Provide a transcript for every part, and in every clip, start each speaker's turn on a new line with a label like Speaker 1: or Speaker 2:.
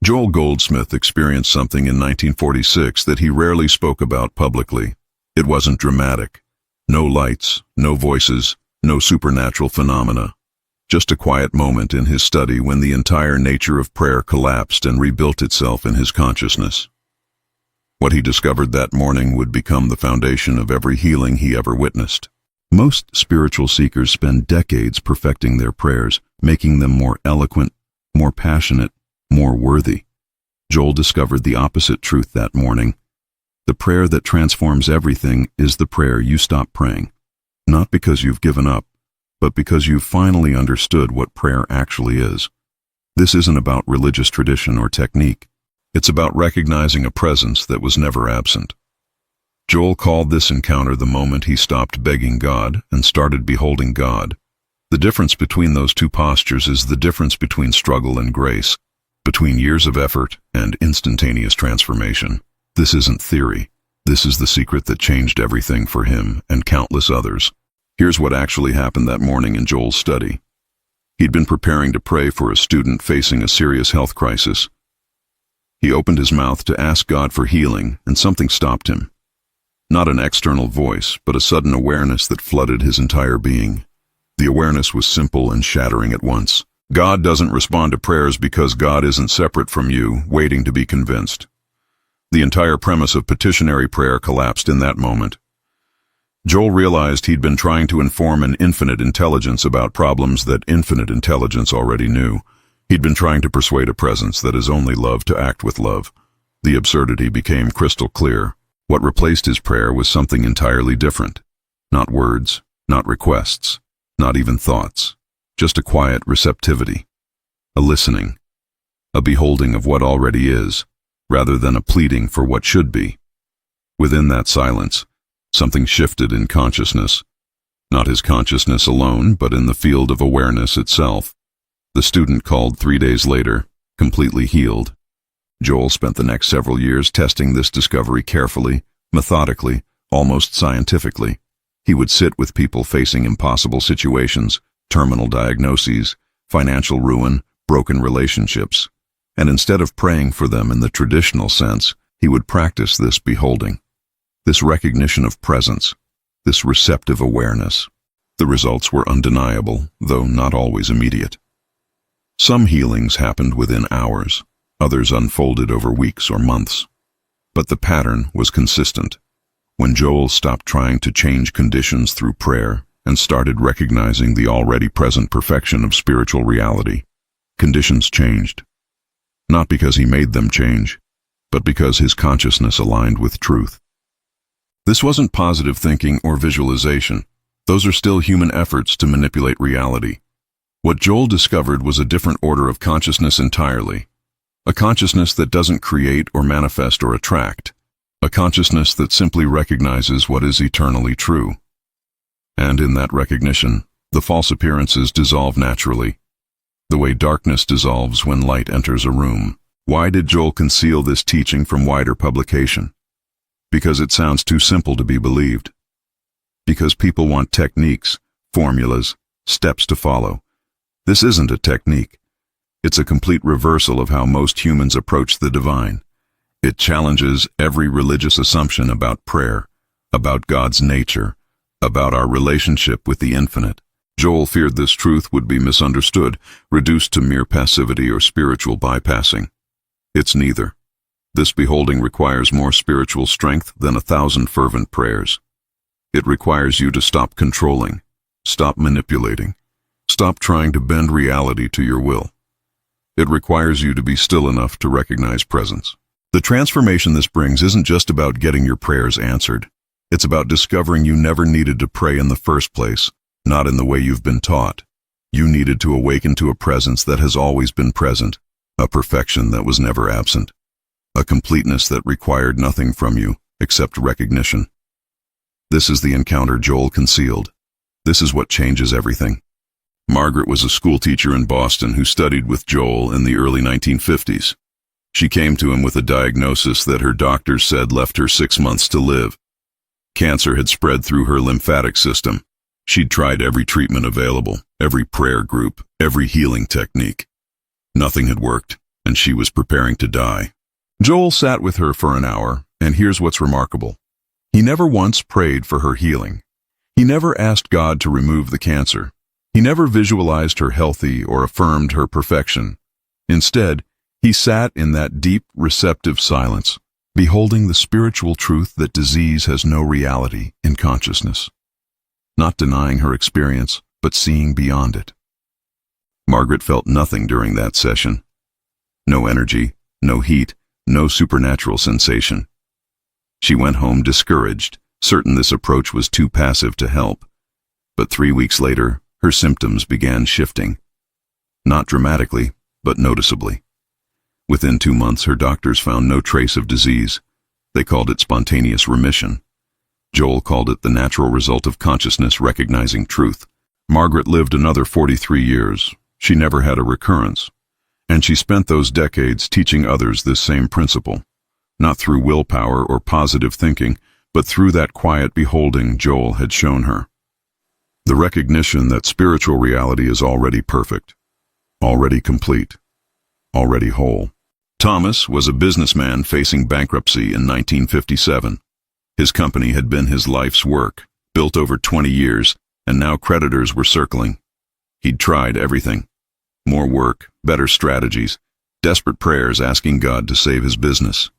Speaker 1: Joel Goldsmith experienced something in 1946 that he rarely spoke about publicly. It wasn't dramatic. No lights, no voices, no supernatural phenomena. Just a quiet moment in his study when the entire nature of prayer collapsed and rebuilt itself in his consciousness. What he discovered that morning would become the foundation of every healing he ever witnessed. Most spiritual seekers spend decades perfecting their prayers, making them more eloquent, more passionate, more worthy. Joel discovered the opposite truth that morning. The prayer that transforms everything is the prayer you stop praying. Not because you've given up, but because you've finally understood what prayer actually is. This isn't about religious tradition or technique. It's about recognizing a presence that was never absent. Joel called this encounter the moment he stopped begging God and started beholding God. The difference between those two postures is the difference between struggle and grace, between years of effort and instantaneous transformation. This isn't theory. This is the secret that changed everything for him and countless others. Here's what actually happened that morning in Joel's study. He'd been preparing to pray for a student facing a serious health crisis. He opened his mouth to ask God for healing, and something stopped him. Not an external voice, but a sudden awareness that flooded his entire being. The awareness was simple and shattering at once. God doesn't respond to prayers because God isn't separate from you, waiting to be convinced. The entire premise of petitionary prayer collapsed in that moment. Joel realized he'd been trying to inform an infinite intelligence about problems that infinite intelligence already knew. He'd been trying to persuade a presence that is only love to act with love. The absurdity became crystal clear. What replaced his prayer was something entirely different. Not words, not requests, not even thoughts. Just a quiet receptivity. A listening. A beholding of what already is, rather than a pleading for what should be. Within that silence, something shifted in consciousness. Not his consciousness alone, but in the field of awareness itself. The student called 3 days later, completely healed. Joel spent the next several years testing this discovery carefully, methodically, almost scientifically. He would sit with people facing impossible situations, terminal diagnoses, financial ruin, broken relationships. And instead of praying for them in the traditional sense, he would practice this beholding, this recognition of presence, this receptive awareness. The results were undeniable, though not always immediate. Some healings happened within hours, others unfolded over weeks or months. But the pattern was consistent. When Joel stopped trying to change conditions through prayer and started recognizing the already present perfection of spiritual reality, conditions changed. Not because he made them change, but because his consciousness aligned with truth. This wasn't positive thinking or visualization. Those are still human efforts to manipulate reality. What Joel discovered was a different order of consciousness entirely. A consciousness that doesn't create or manifest or attract. A consciousness that simply recognizes what is eternally true. And in that recognition, the false appearances dissolve naturally, the way darkness dissolves when light enters a room. Why did Joel conceal this teaching from wider publication? Because it sounds too simple to be believed. Because people want techniques, formulas, steps to follow. This isn't a technique. It's a complete reversal of how most humans approach the divine. It challenges every religious assumption about prayer, about God's nature, about our relationship with the infinite. Joel feared this truth would be misunderstood, reduced to mere passivity or spiritual bypassing. It's neither. This beholding requires more spiritual strength than 1,000 fervent prayers. It requires you to stop controlling, stop manipulating, stop trying to bend reality to your will. It requires you to be still enough to recognize presence. The transformation this brings isn't just about getting your prayers answered. It's about discovering you never needed to pray in the first place, not in the way you've been taught. You needed to awaken to a presence that has always been present, a perfection that was never absent, a completeness that required nothing from you except recognition. This is the encounter Joel concealed. This is what changes everything. Margaret was a schoolteacher in Boston who studied with Joel in the early 1950s. She came to him with a diagnosis that her doctors said left her 6 months to live. Cancer had spread through her lymphatic system. She'd tried every treatment available, every prayer group, every healing technique. Nothing had worked. and she was preparing to die. Joel sat with her for an hour, and here's what's remarkable. He never once prayed for her healing. He never asked God to remove the cancer. He never visualized her healthy or affirmed her perfection. Instead, he sat in that deep, receptive silence, beholding the spiritual truth that disease has no reality in consciousness. Not denying her experience, but seeing beyond it. Margaret felt nothing during that session. No energy, no heat, no supernatural sensation. She went home discouraged, certain this approach was too passive to help. But 3 weeks later, her symptoms began shifting. Not dramatically, but noticeably. Within 2 months, her doctors found no trace of disease. They called it spontaneous remission. Joel called it the natural result of consciousness recognizing truth. Margaret lived another 43 years. She never had a recurrence. And she spent those decades teaching others this same principle. Not through willpower or positive thinking, but through that quiet beholding Joel had shown her. The recognition that spiritual reality is already perfect, already complete, already whole. Thomas was a businessman facing bankruptcy in 1957. His company had been his life's work, built over 20 years, and now creditors were circling. He'd tried everything. More work, better strategies, desperate prayers asking God to save his business.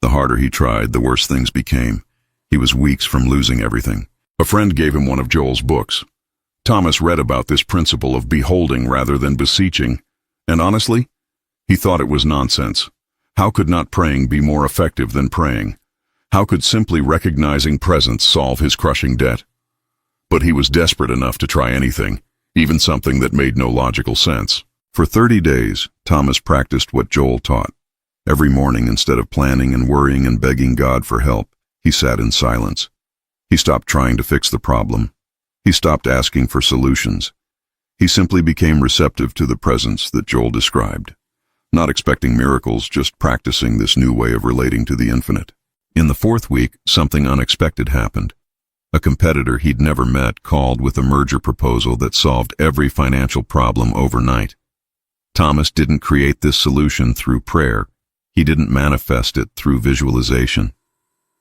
Speaker 1: The harder he tried, the worse things became. He was weeks from losing everything. A friend gave him one of Joel's books. Thomas read about this principle of beholding rather than beseeching, and honestly, he thought it was nonsense. How could not praying be more effective than praying? How could simply recognizing presence solve his crushing debt? But he was desperate enough to try anything, even something that made no logical sense. For 30 days, Thomas practiced what Joel taught. Every morning, instead of planning and worrying and begging God for help, he sat in silence. He stopped trying to fix the problem. He stopped asking for solutions. He simply became receptive to the presence that Joel described. Not expecting miracles, just practicing this new way of relating to the infinite. In the 4th week, something unexpected happened. A competitor he'd never met called with a merger proposal that solved every financial problem overnight. Thomas didn't create this solution through prayer. He didn't manifest it through visualization.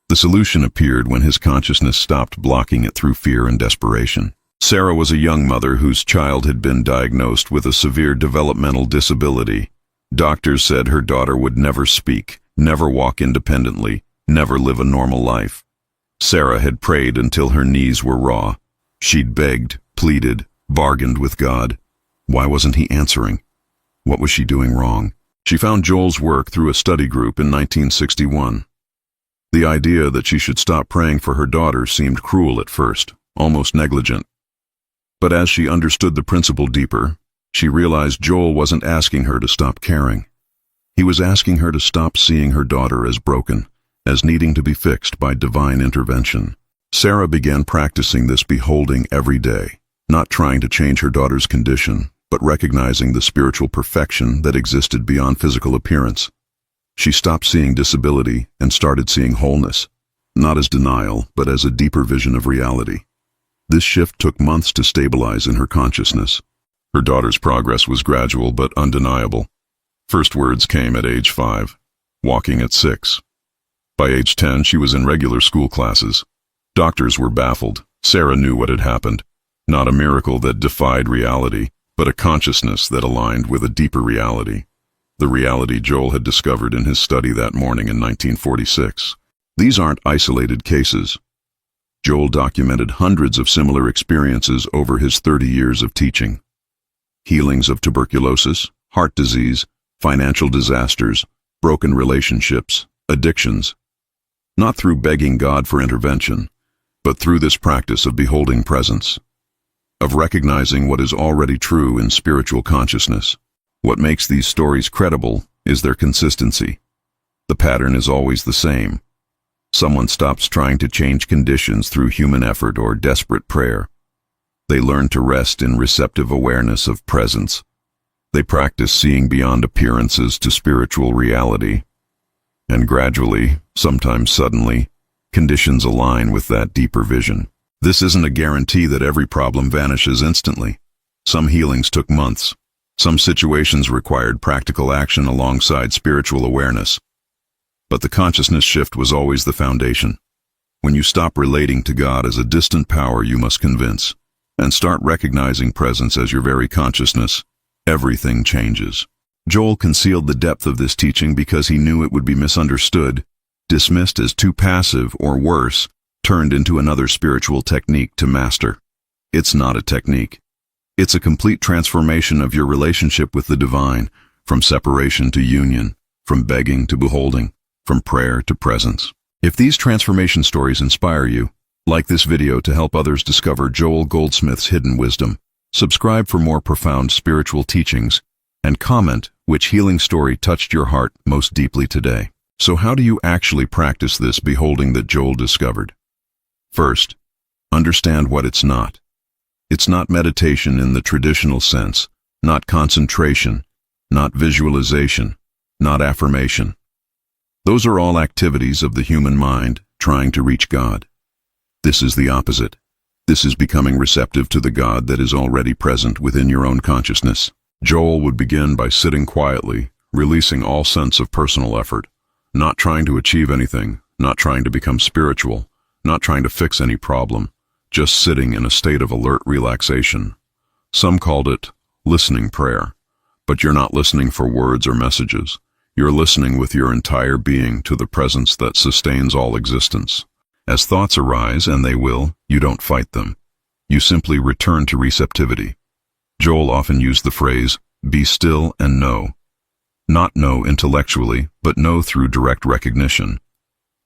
Speaker 1: The solution appeared when his consciousness stopped blocking it through fear and desperation. Sarah was a young mother whose child had been diagnosed with a severe developmental disability. Doctors said her daughter would never speak, never walk independently, never live a normal life. Sarah had prayed until her knees were raw. She'd begged, pleaded, bargained with God. Why wasn't he answering? What was she doing wrong? She found Joel's work through a study group in 1961. The idea that she should stop praying for her daughter seemed cruel at first, almost negligent. But as she understood the principle deeper, she realized Joel wasn't asking her to stop caring. He was asking her to stop seeing her daughter as broken, as needing to be fixed by divine intervention. Sarah began practicing this beholding every day, not trying to change her daughter's condition, but recognizing the spiritual perfection that existed beyond physical appearance. She stopped seeing disability and started seeing wholeness, not as denial, but as a deeper vision of reality. This shift took months to stabilize in her consciousness. Her daughter's progress was gradual but undeniable. First words came at age 5, walking at 6. By age 10, she was in regular school classes. Doctors were baffled. Sarah knew what had happened. Not a miracle that defied reality, but a consciousness that aligned with a deeper reality. The reality Joel had discovered in his study that morning in 1946. These aren't isolated cases. Joel documented hundreds of similar experiences over his 30 years of teaching. Healings of tuberculosis, heart disease, financial disasters, broken relationships, addictions. Not through begging God for intervention, but through this practice of beholding presence, of recognizing what is already true in spiritual consciousness. What makes these stories credible is their consistency. The pattern is always the same. Someone stops trying to change conditions through human effort or desperate prayer. They learn to rest in receptive awareness of presence. They practice seeing beyond appearances to spiritual reality. And gradually, sometimes suddenly, conditions align with that deeper vision. This isn't a guarantee that every problem vanishes instantly. Some healings took months. Some situations required practical action alongside spiritual awareness. But the consciousness shift was always the foundation. When you stop relating to God as a distant power you must convince, and start recognizing presence as your very consciousness, everything changes. Joel concealed the depth of this teaching because he knew it would be misunderstood, dismissed as too passive, or worse, turned into another spiritual technique to master. It's not a technique. It's a complete transformation of your relationship with the divine, from separation to union, from begging to beholding, from prayer to presence. If these transformation stories inspire you, like this video to help others discover Joel Goldsmith's hidden wisdom, subscribe for more profound spiritual teachings, and comment which healing story touched your heart most deeply today. So how do you actually practice this beholding that Joel discovered? First, understand what it's not. It's not meditation in the traditional sense, not concentration, not visualization, not affirmation. Those are all activities of the human mind trying to reach God. This is the opposite. This is becoming receptive to the God that is already present within your own consciousness. Joel would begin by sitting quietly, releasing all sense of personal effort, not trying to achieve anything, not trying to become spiritual, not trying to fix any problem, just sitting in a state of alert relaxation. Some called it listening prayer, but you're not listening for words or messages. You're listening with your entire being to the presence that sustains all existence. As thoughts arise, and they will, you don't fight them. You simply return to receptivity. Joel often used the phrase, "Be still and know." Not know intellectually, but know through direct recognition.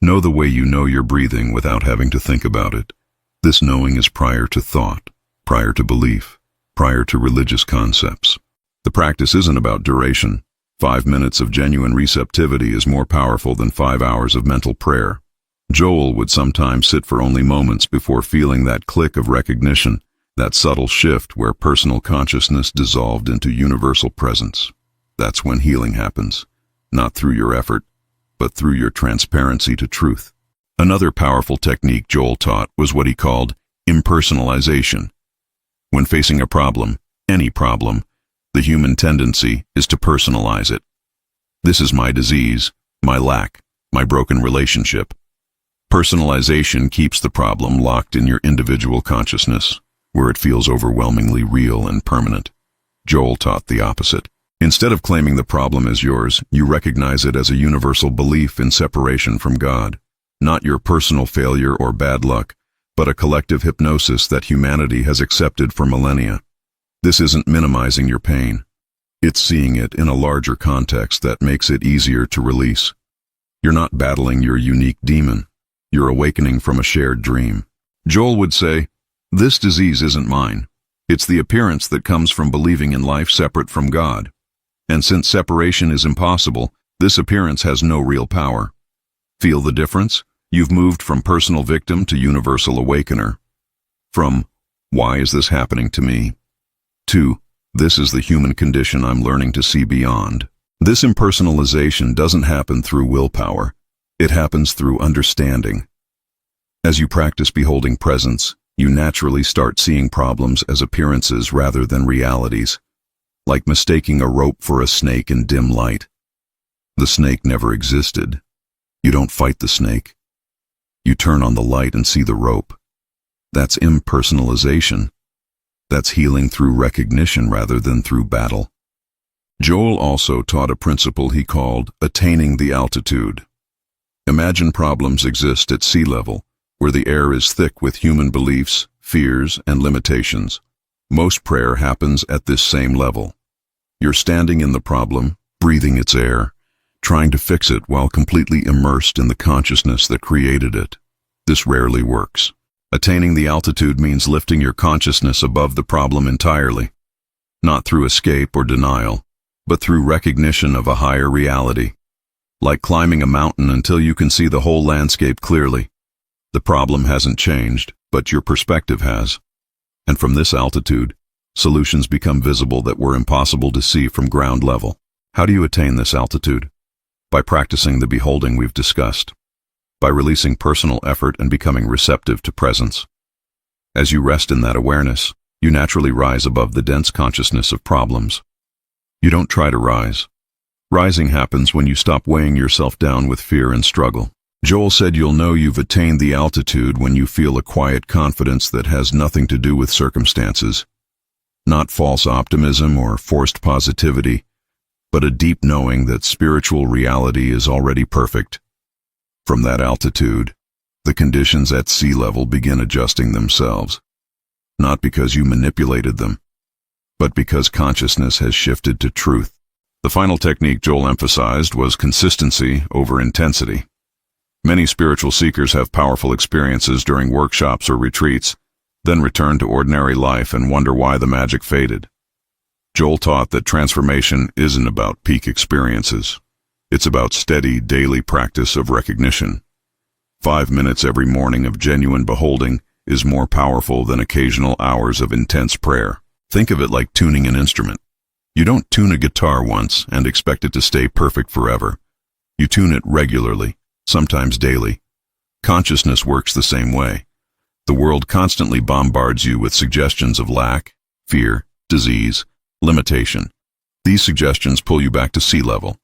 Speaker 1: Know the way you know you're breathing without having to think about it. This knowing is prior to thought, prior to belief, prior to religious concepts. The practice isn't about duration. 5 minutes of genuine receptivity is more powerful than 5 hours of mental prayer. Joel would sometimes sit for only moments before feeling that click of recognition, that subtle shift where personal consciousness dissolved into universal presence. That's when healing happens, not through your effort, but through your transparency to truth. Another powerful technique Joel taught was what he called impersonalization. When facing a problem, any problem, the human tendency is to personalize it. This is my disease, my lack, my broken relationship. Personalization keeps the problem locked in your individual consciousness, where it feels overwhelmingly real and permanent. Joel taught the opposite. Instead of claiming the problem as yours, you recognize it as a universal belief in separation from God. Not your personal failure or bad luck, but a collective hypnosis that humanity has accepted for millennia. This isn't minimizing your pain. It's seeing it in a larger context that makes it easier to release. You're not battling your unique demon. You're awakening from a shared dream. Joel would say, "This disease isn't mine. It's the appearance that comes from believing in life separate from God. And since separation is impossible, this appearance has no real power. Feel the difference? You've moved from personal victim to universal awakener. From, why is this happening to me? To, this is the human condition I'm learning to see beyond." This impersonalization doesn't happen through willpower. It happens through understanding. As you practice beholding presence, you naturally start seeing problems as appearances rather than realities, like mistaking a rope for a snake in dim light. The snake never existed. You don't fight the snake. You turn on the light and see the rope. That's impersonalization. That's healing through recognition rather than through battle. Joel also taught a principle he called attaining the altitude. Imagine problems exist at sea level, where the air is thick with human beliefs, fears, and limitations. Most prayer happens at this same level. You're standing in the problem, breathing its air, trying to fix it while completely immersed in the consciousness that created it. This rarely works. Attaining the altitude means lifting your consciousness above the problem entirely, not through escape or denial, but through recognition of a higher reality. Like climbing a mountain until you can see the whole landscape clearly. The problem hasn't changed, but your perspective has. And from this altitude, solutions become visible that were impossible to see from ground level. How do you attain this altitude? By practicing the beholding we've discussed. By releasing personal effort and becoming receptive to presence. As you rest in that awareness, you naturally rise above the dense consciousness of problems. You don't try to rise. Rising happens when you stop weighing yourself down with fear and struggle. Joel said you'll know you've attained the altitude when you feel a quiet confidence that has nothing to do with circumstances. Not false optimism or forced positivity, but a deep knowing that spiritual reality is already perfect. From that altitude, the conditions at sea level begin adjusting themselves. Not because you manipulated them, but because consciousness has shifted to truth. The final technique Joel emphasized was consistency over intensity. Many spiritual seekers have powerful experiences during workshops or retreats, then return to ordinary life and wonder why the magic faded. Joel taught that transformation isn't about peak experiences. It's about steady, daily practice of recognition. 5 minutes every morning of genuine beholding is more powerful than occasional hours of intense prayer. Think of it like tuning an instrument. You don't tune a guitar once and expect it to stay perfect forever. You tune it regularly, sometimes daily. Consciousness works the same way. The world constantly bombards you with suggestions of lack, fear, disease, limitation. These suggestions pull you back to sea level.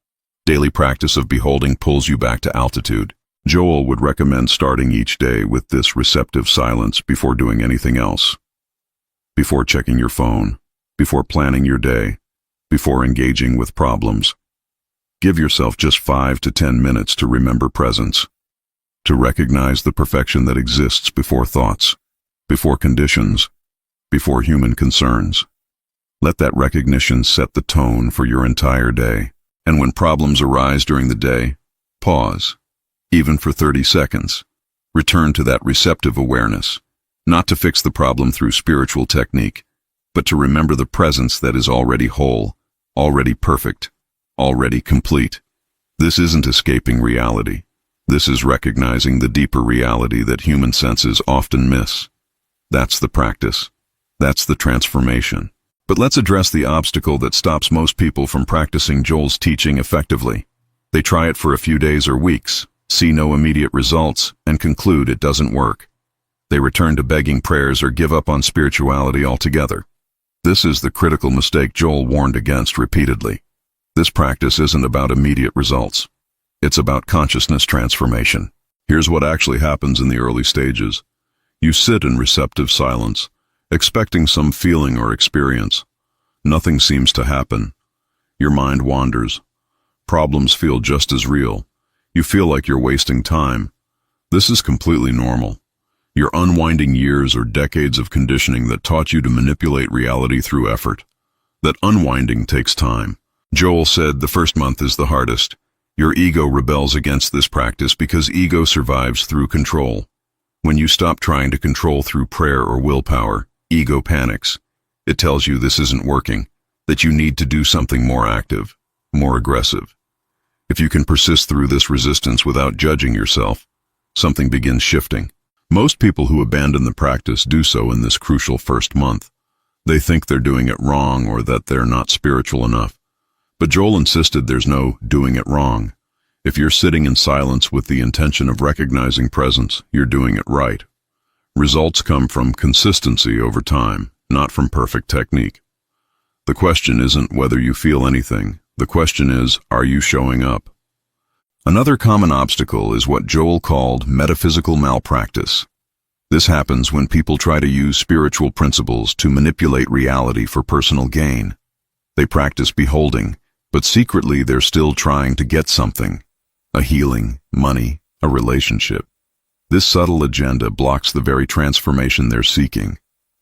Speaker 1: Daily practice of beholding pulls you back to altitude. Joel would recommend starting each day with this receptive silence before doing anything else. Before checking your phone, before planning your day, before engaging with problems. Give yourself just 5 to 10 minutes to remember presence, to recognize the perfection that exists before thoughts, before conditions, before human concerns. Let that recognition set the tone for your entire day. And when problems arise during the day, pause, even for 30 seconds. Return to that receptive awareness, not to fix the problem through spiritual technique, but to remember the presence that is already whole, already perfect, already complete. This isn't escaping reality. This is recognizing the deeper reality that human senses often miss. That's the practice. That's the transformation. But let's address the obstacle that stops most people from practicing Joel's teaching effectively. They try it for a few days or weeks, see no immediate results, and conclude it doesn't work. They return to begging prayers or give up on spirituality altogether. This is the critical mistake Joel warned against repeatedly. This practice isn't about immediate results. It's about consciousness transformation. Here's what actually happens in the early stages. You sit in receptive silence, expecting some feeling or experience. Nothing seems to happen. Your mind wanders. Problems feel just as real. You feel like you're wasting time. This is completely normal. You're unwinding years or decades of conditioning that taught you to manipulate reality through effort. That unwinding takes time. Joel said the first month is the hardest. Your ego rebels against this practice because ego survives through control. When you stop trying to control through prayer or willpower, ego panics. It tells you this isn't working, that you need to do something more active, more aggressive. If you can persist through this resistance without judging yourself, something begins shifting. Most people who abandon the practice do so in this crucial first month. They think they're doing it wrong or that they're not spiritual enough. But Joel insisted there's no doing it wrong. If you're sitting in silence with the intention of recognizing presence, you're doing it right. Results come from consistency over time, not from perfect technique. The question isn't whether you feel anything. The question is, are you showing up? Another common obstacle is what Joel called metaphysical malpractice. This happens when people try to use spiritual principles to manipulate reality for personal gain. They practice beholding, but secretly they're still trying to get something: a healing, money, a relationship. This subtle agenda blocks the very transformation they're seeking.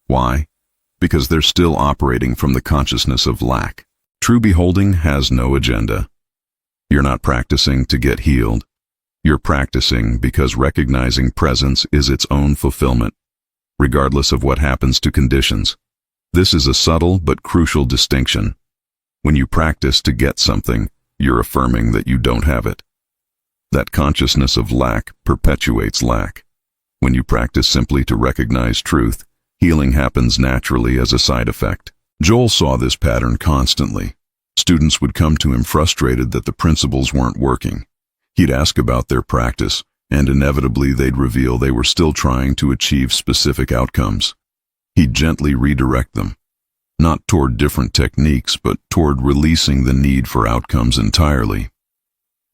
Speaker 1: Why? Because they're still operating from the consciousness of lack. True beholding has no agenda. You're not practicing to get healed. You're practicing because recognizing presence is its own fulfillment, regardless of what happens to conditions. This is a subtle but crucial distinction. When you practice to get something, you're affirming that you don't have it. That consciousness of lack perpetuates lack. When you practice simply to recognize truth, healing happens naturally as a side effect. Joel saw this pattern constantly. Students would come to him frustrated that the principles weren't working. He'd ask about their practice, and inevitably they'd reveal they were still trying to achieve specific outcomes. He'd gently redirect them. not toward different techniques, but toward releasing the need for outcomes entirely.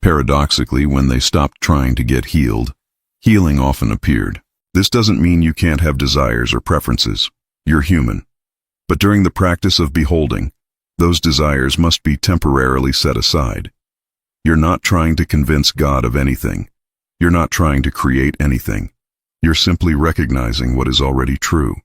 Speaker 1: Paradoxically, when they stopped trying to get healed, healing often appeared. This doesn't mean you can't have desires or preferences. You're human. But during the practice of beholding, those desires must be temporarily set aside. You're not trying to convince God of anything. You're not trying to create anything. You're simply recognizing what is already true.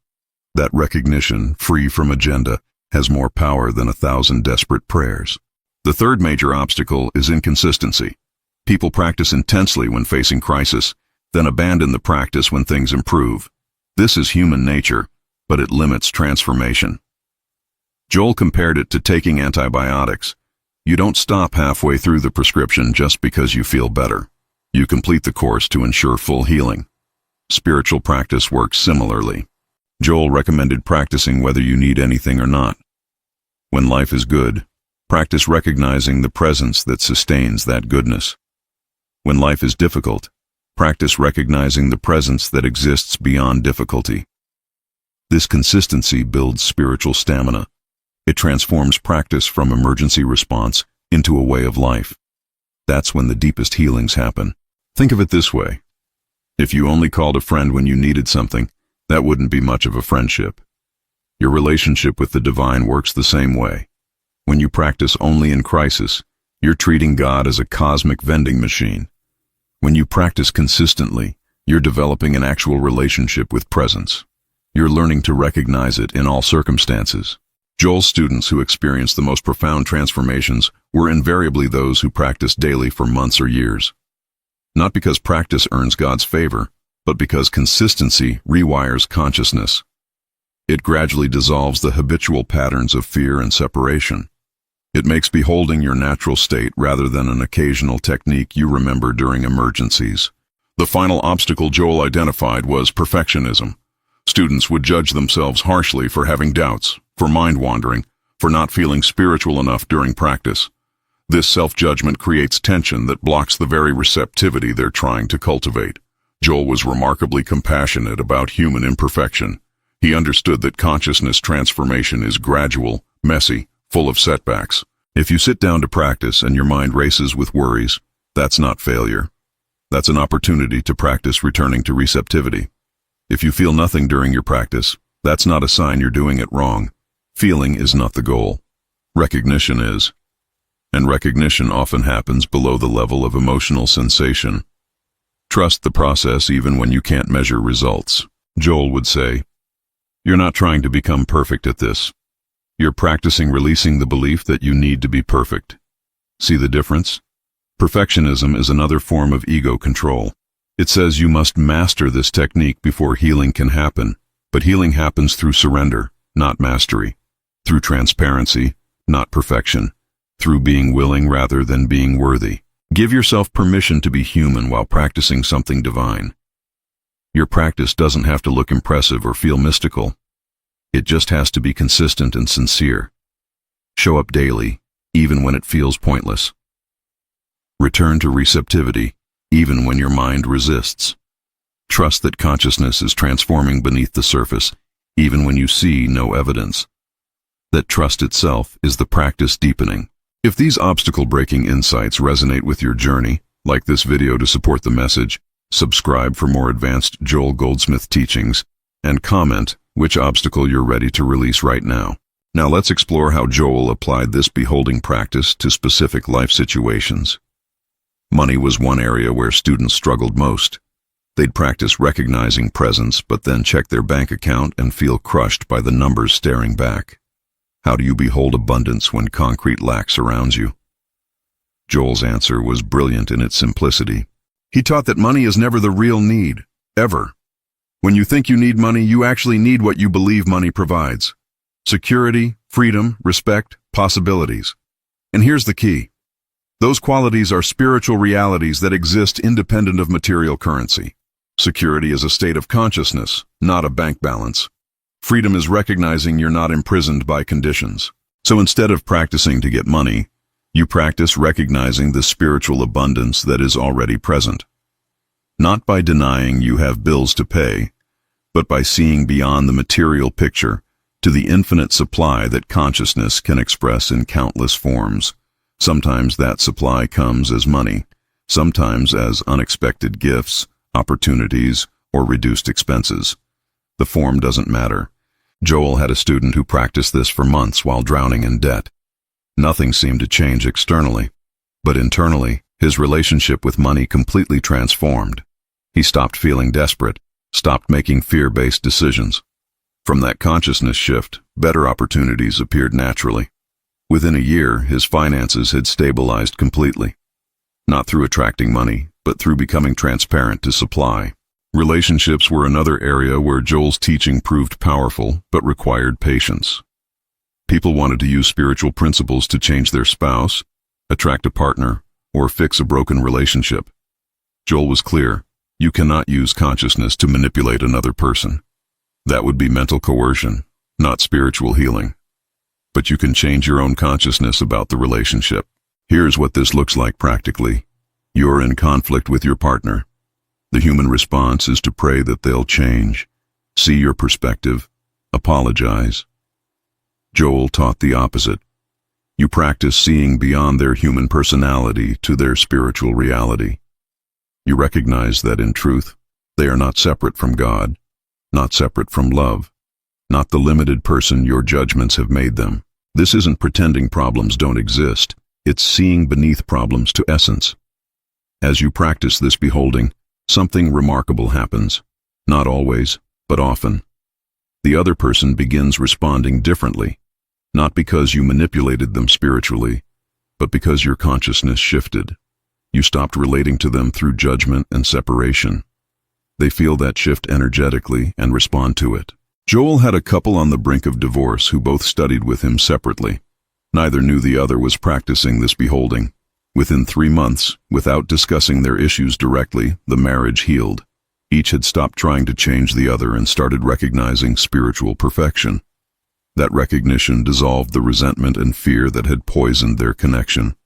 Speaker 1: That recognition, free from agenda, has more power than 1,000 desperate prayers. The third major obstacle is inconsistency. People practice intensely when facing crisis, then abandon the practice when things improve. This is human nature, but it limits transformation. Joel compared it to taking antibiotics. You don't stop halfway through the prescription just because you feel better. You complete the course to ensure full healing. Spiritual practice works similarly. Joel recommended practicing whether you need anything or not. When life is good, practice recognizing the presence that sustains that goodness. When life is difficult, practice recognizing the presence that exists beyond difficulty. This consistency builds spiritual stamina. It transforms practice from emergency response into a way of life. That's when the deepest healings happen. Think of it this way. If you only called a friend when you needed something, that wouldn't be much of a friendship. Your relationship with the divine works the same way. When you practice only in crisis, you're treating God as a cosmic vending machine. When you practice consistently, you're developing an actual relationship with presence. You're learning to recognize it in all circumstances. Joel's students who experienced the most profound transformations were invariably those who practiced daily for months or years. Not because practice earns God's favor, but because consistency rewires consciousness. It gradually dissolves the habitual patterns of fear and separation. It makes beholding your natural state rather than an occasional technique you remember during emergencies. The final obstacle Joel identified was perfectionism. Students would judge themselves harshly for having doubts, for mind-wandering, for not feeling spiritual enough during practice. This self-judgment creates tension that blocks the very receptivity they're trying to cultivate. Joel was remarkably compassionate about human imperfection. He understood that consciousness transformation is gradual, messy, full of setbacks. If you sit down to practice and your mind races with worries, that's not failure. That's an opportunity to practice returning to receptivity. If you feel nothing during your practice, that's not a sign you're doing it wrong. Feeling is not the goal. Recognition is. And recognition often happens below the level of emotional sensation. Trust the process even when you can't measure results. Joel would say, "You're not trying to become perfect at this. You're practicing releasing the belief that you need to be perfect." See the difference? Perfectionism is another form of ego control. It says you must master this technique before healing can happen, but healing happens through surrender, not mastery, through transparency, not perfection, through being willing rather than being worthy. Give yourself permission to be human while practicing something divine. Your practice doesn't have to look impressive or feel mystical. It just has to be consistent and sincere. Show up daily, even when it feels pointless. Return to receptivity, even when your mind resists. Trust that consciousness is transforming beneath the surface, even when you see no evidence. That trust itself is the practice deepening. If these obstacle-breaking insights resonate with your journey, like this video to support the message, subscribe for more advanced Joel Goldsmith teachings, and comment which obstacle you're ready to release right now. Now let's explore how Joel applied this beholding practice to specific life situations. Money was one area where students struggled most. They'd practice recognizing presence, but then check their bank account and feel crushed by the numbers staring back. How do you behold abundance when concrete lack surrounds you? Joel's answer was brilliant in its simplicity. He taught that money is never the real need, ever. When you think you need money, you actually need what you believe money provides. Security, freedom, respect, possibilities. And here's the key. Those qualities are spiritual realities that exist independent of material currency. Security is a state of consciousness, not a bank balance. Freedom is recognizing you're not imprisoned by conditions. So instead of practicing to get money, you practice recognizing the spiritual abundance that is already present. Not by denying you have bills to pay, but by seeing beyond the material picture to the infinite supply that consciousness can express in countless forms. Sometimes that supply comes as money, sometimes as unexpected gifts, opportunities, or reduced expenses. The form doesn't matter. Joel had a student who practiced this for months while drowning in debt. Nothing seemed to change externally, but internally, his relationship with money completely transformed. He stopped feeling desperate, stopped making fear-based decisions. From that consciousness shift, better opportunities appeared naturally. Within a year, his finances had stabilized completely. Not through attracting money, but through becoming transparent to supply. Relationships were another area where Joel's teaching proved powerful, but required patience. People wanted to use spiritual principles to change their spouse, attract a partner, or fix a broken relationship. Joel was clear: you cannot use consciousness to manipulate another person. That would be mental coercion, not spiritual healing. But you can change your own consciousness about the relationship. Here's what this looks like practically. You're in conflict with your partner. The human response is to pray that they'll change, see your perspective, apologize. Joel taught the opposite. You practice seeing beyond their human personality to their spiritual reality. You recognize that in truth, they are not separate from God, not separate from love, not the limited person your judgments have made them. This isn't pretending problems don't exist. It's seeing beneath problems to essence. As you practice this beholding, something remarkable happens. Not always, but often. The other person begins responding differently, not because you manipulated them spiritually, but because your consciousness shifted. You stopped relating to them through judgment and separation. They feel that shift energetically and respond to it. Joel had a couple on the brink of divorce who both studied with him separately. Neither knew the other was practicing this beholding. Within 3 months, without discussing their issues directly, the marriage healed. Each had stopped trying to change the other and started recognizing spiritual perfection. That recognition dissolved the resentment and fear that had poisoned their connection.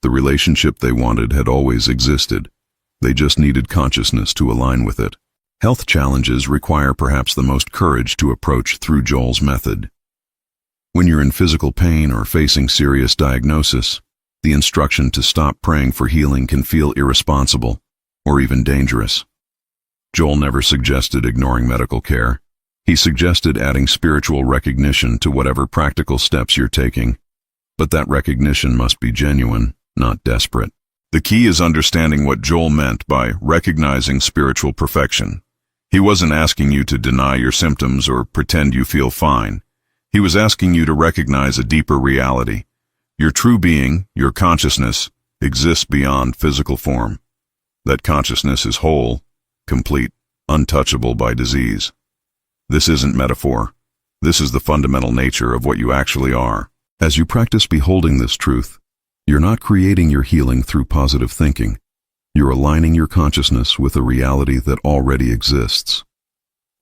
Speaker 1: The relationship they wanted had always existed. They just needed consciousness to align with it. Health challenges require perhaps the most courage to approach through Joel's method. When you're in physical pain or facing serious diagnosis, the instruction to stop praying for healing can feel irresponsible or even dangerous. Joel never suggested ignoring medical care. He suggested adding spiritual recognition to whatever practical steps you're taking. But that recognition must be genuine, not desperate. The key is understanding what Joel meant by recognizing spiritual perfection. He wasn't asking you to deny your symptoms or pretend you feel fine. He was asking you to recognize a deeper reality. Your true being, your consciousness, exists beyond physical form. That consciousness is whole, complete, untouchable by disease. This isn't metaphor. This is the fundamental nature of what you actually are. As you practice beholding this truth, you're not creating your healing through positive thinking. You're aligning your consciousness with a reality that already exists.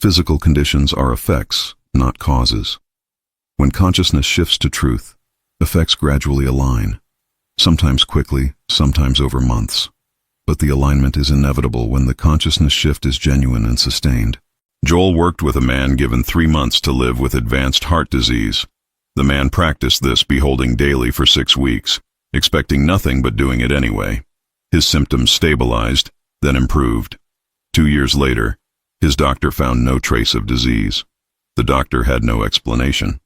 Speaker 1: Physical conditions are effects, not causes. When consciousness shifts to truth, effects gradually align, sometimes quickly, sometimes over months. But the alignment is inevitable when the consciousness shift is genuine and sustained. Joel worked with a man given 3 months to live with advanced heart disease. The man practiced this beholding daily for 6 weeks, expecting nothing but doing it anyway. His symptoms stabilized, then improved. 2 years later, his doctor found no trace of disease. The doctor had no explanation.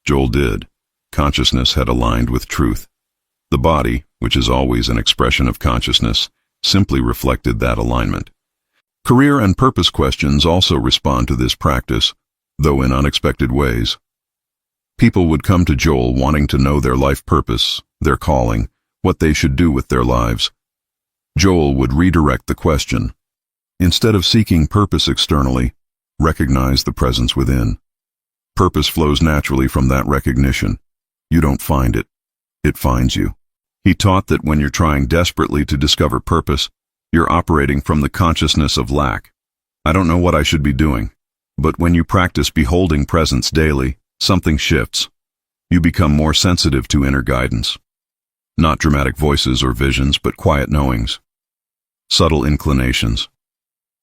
Speaker 1: Joel did. Consciousness had aligned with truth. The body, which is always an expression of consciousness, simply reflected that alignment. Career and purpose questions also respond to this practice, though in unexpected ways. People would come to Joel wanting to know their life purpose, their calling, what they should do with their lives. Joel would redirect the question. Instead of seeking purpose externally, recognize the presence within. Purpose flows naturally from that recognition. You don't find it. It finds you. He taught that when you're trying desperately to discover purpose, you're operating from the consciousness of lack. I don't know what I should be doing. But when you practice beholding presence daily, something shifts. You become more sensitive to inner guidance. Not dramatic voices or visions, but quiet knowings. Subtle inclinations.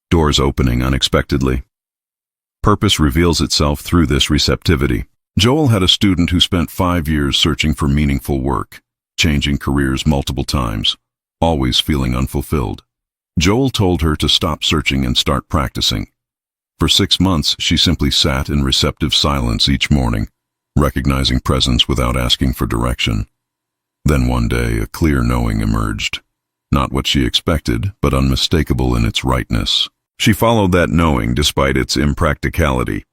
Speaker 1: Doors opening unexpectedly. Purpose reveals itself through this receptivity. Joel had a student who spent 5 years searching for meaningful work, changing careers multiple times, always feeling unfulfilled. Joel told her to stop searching and start practicing. For 6 months, she simply sat in receptive silence each morning, recognizing presence without asking for direction. Then one day, a clear knowing emerged. Not what she expected, but unmistakable in its rightness. She followed that knowing despite its impracticality.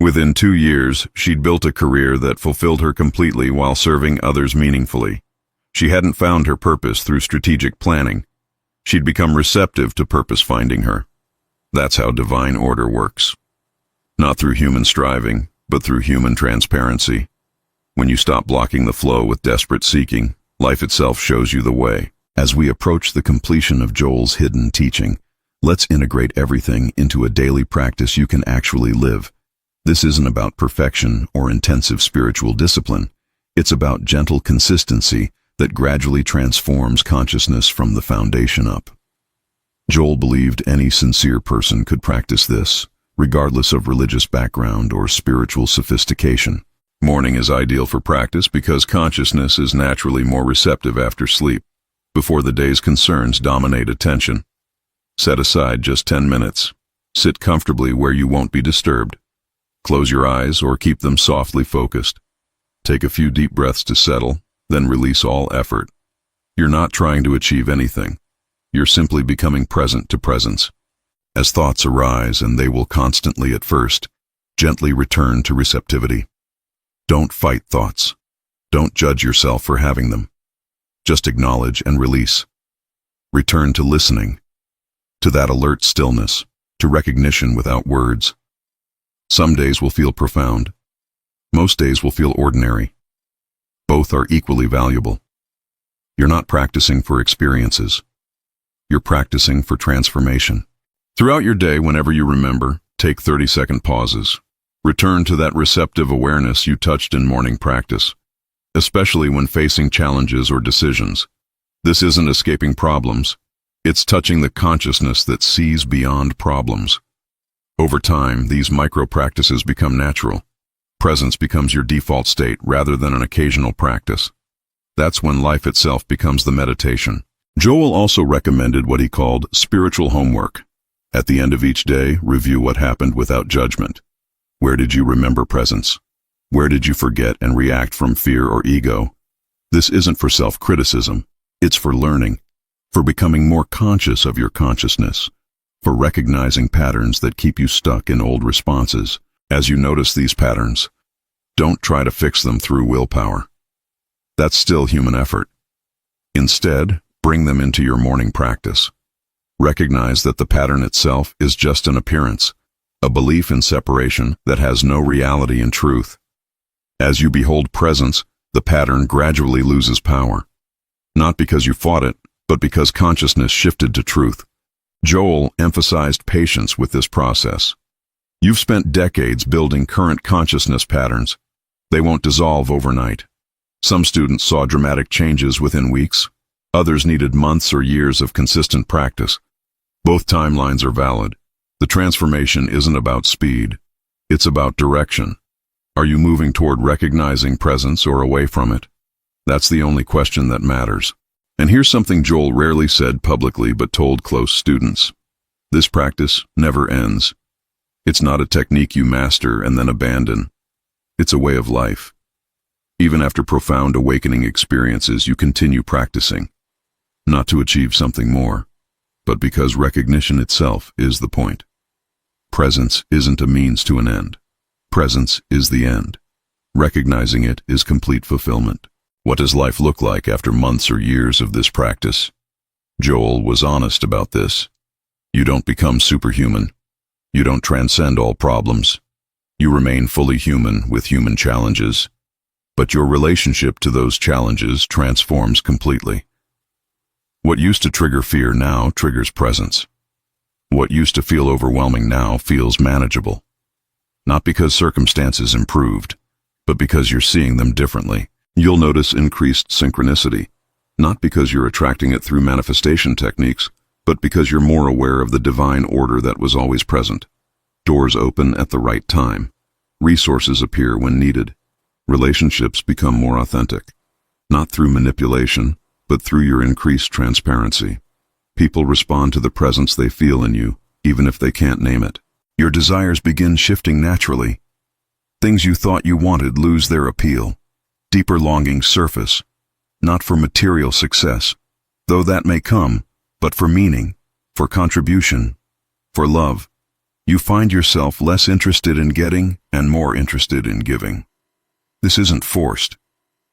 Speaker 1: Within 2 years, she'd built a career that fulfilled her completely while serving others meaningfully. She hadn't found her purpose through strategic planning. She'd become receptive to purpose finding her. That's how divine order works. Not through human striving, but through human transparency. When you stop blocking the flow with desperate seeking, life itself shows you the way. As we approach the completion of Joel's hidden teaching, let's integrate everything into a daily practice you can actually live. This isn't about perfection or intensive spiritual discipline. It's about gentle consistency that gradually transforms consciousness from the foundation up. Joel believed any sincere person could practice this, regardless of religious background or spiritual sophistication. Morning is ideal for practice because consciousness is naturally more receptive after sleep, before the day's concerns dominate attention. Set aside just 10 minutes. Sit comfortably where you won't be disturbed. Close your eyes or keep them softly focused. Take a few deep breaths to settle, then release all effort. You're not trying to achieve anything. You're simply becoming present to presence. As thoughts arise, and they will constantly at first, gently return to receptivity. Don't fight thoughts. Don't judge yourself for having them. Just acknowledge and release. Return to listening, to that alert stillness, to recognition without words. Some days will feel profound. Most days will feel ordinary. Both are equally valuable. You're not practicing for experiences. You're practicing for transformation. Throughout your day, whenever you remember, take 30-second pauses. Return to that receptive awareness you touched in morning practice, especially when facing challenges or decisions. This isn't escaping problems. It's touching the consciousness that sees beyond problems. Over time, these micro-practices become natural. Presence becomes your default state rather than an occasional practice. That's when life itself becomes the meditation. Joel also recommended what he called spiritual homework. At the end of each day, review what happened without judgment. Where did you remember presence? Where did you forget and react from fear or ego? This isn't for self-criticism. It's for learning, for becoming more conscious of your consciousness, for recognizing patterns that keep you stuck in old responses. As you notice these patterns, don't try to fix them through willpower. That's still human effort. Instead, bring them into your morning practice. Recognize that the pattern itself is just an appearance, a belief in separation that has no reality in truth. As you behold presence, the pattern gradually loses power. Not because you fought it, but because consciousness shifted to truth. Joel emphasized patience with this process. You've spent decades building current consciousness patterns. They won't dissolve overnight. Some students saw dramatic changes within weeks. Others needed months or years of consistent practice. Both timelines are valid. The transformation isn't about speed. It's about direction. Are you moving toward recognizing presence or away from it? That's the only question that matters. And here's something Joel rarely said publicly but told close students. This practice never ends. It's not a technique you master and then abandon. It's a way of life. Even after profound awakening experiences, you continue practicing. Not to achieve something more, but because recognition itself is the point. Presence isn't a means to an end. Presence is the end. Recognizing it is complete fulfillment. What does life look like after months or years of this practice? Joel was honest about this. You don't become superhuman. You don't transcend all problems. You remain fully human with human challenges. But your relationship to those challenges transforms completely. What used to trigger fear now triggers presence. What used to feel overwhelming now feels manageable. Not because circumstances improved, but because you're seeing them differently. You'll notice increased synchronicity, not because you're attracting it through manifestation techniques, but because you're more aware of the divine order that was always present. Doors open at the right time. Resources appear when needed. Relationships become more authentic, not through manipulation, but through your increased transparency. People respond to the presence they feel in you, even if they can't name it. Your desires begin shifting naturally. Things you thought you wanted lose their appeal. Deeper longings surface, not for material success, though that may come, but for meaning, for contribution, for love. You find yourself less interested in getting and more interested in giving. This isn't forced.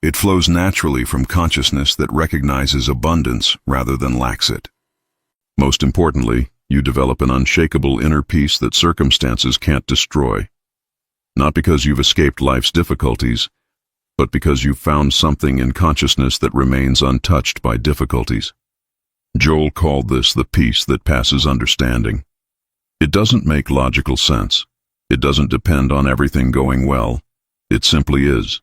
Speaker 1: It flows naturally from consciousness that recognizes abundance rather than lacks it. Most importantly, you develop an unshakable inner peace that circumstances can't destroy. Not because you've escaped life's difficulties, but because you've found something in consciousness that remains untouched by difficulties. Joel called this the peace that passes understanding. It doesn't make logical sense. It doesn't depend on everything going well. It simply is.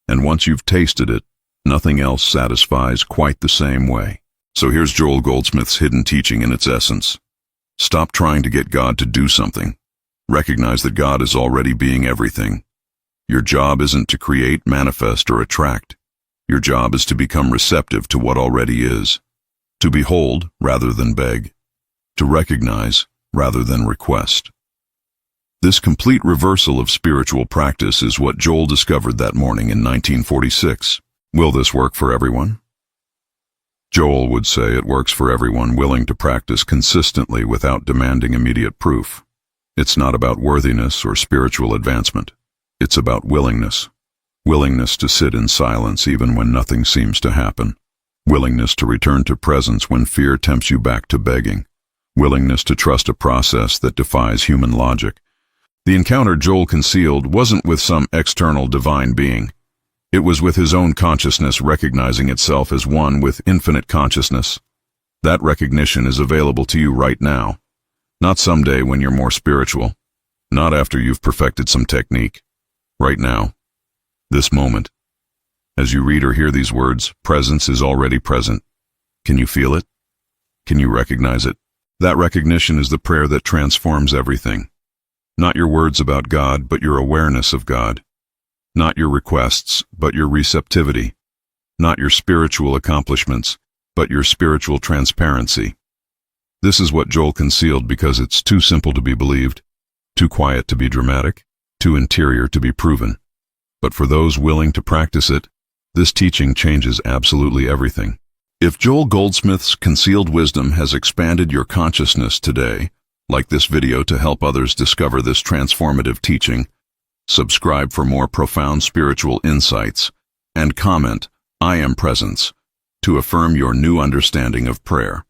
Speaker 1: And once you've tasted it, nothing else satisfies quite the same way. So here's Joel Goldsmith's hidden teaching in its essence. Stop trying to get God to do something. Recognize that God is already being everything. Your job isn't to create, manifest, or attract. Your job is to become receptive to what already is. To behold rather than beg. To recognize rather than request. This complete reversal of spiritual practice is what Joel discovered that morning in 1946. Will this work for everyone? Joel would say it works for everyone willing to practice consistently without demanding immediate proof. It's not about worthiness or spiritual advancement. It's about willingness. Willingness to sit in silence even when nothing seems to happen. Willingness to return to presence when fear tempts you back to begging. Willingness to trust a process that defies human logic. The encounter Joel concealed wasn't with some external divine being. It was with his own consciousness recognizing itself as one with infinite consciousness. That recognition is available to you right now. Not someday when you're more spiritual. Not after you've perfected some technique. Right now. This moment. As you read or hear these words, presence is already present. Can you feel it? Can you recognize it? That recognition is the prayer that transforms everything. Not your words about God, but your awareness of God. Not your requests, but your receptivity. Not your spiritual accomplishments, but your spiritual transparency. This is what Joel concealed because it's too simple to be believed, too quiet to be dramatic, too interior to be proven. But for those willing to practice it, this teaching changes absolutely everything. If Joel Goldsmith's concealed wisdom has expanded your consciousness today, like this video to help others discover this transformative teaching, subscribe for more profound spiritual insights, and comment, "I am presence," to affirm your new understanding of prayer.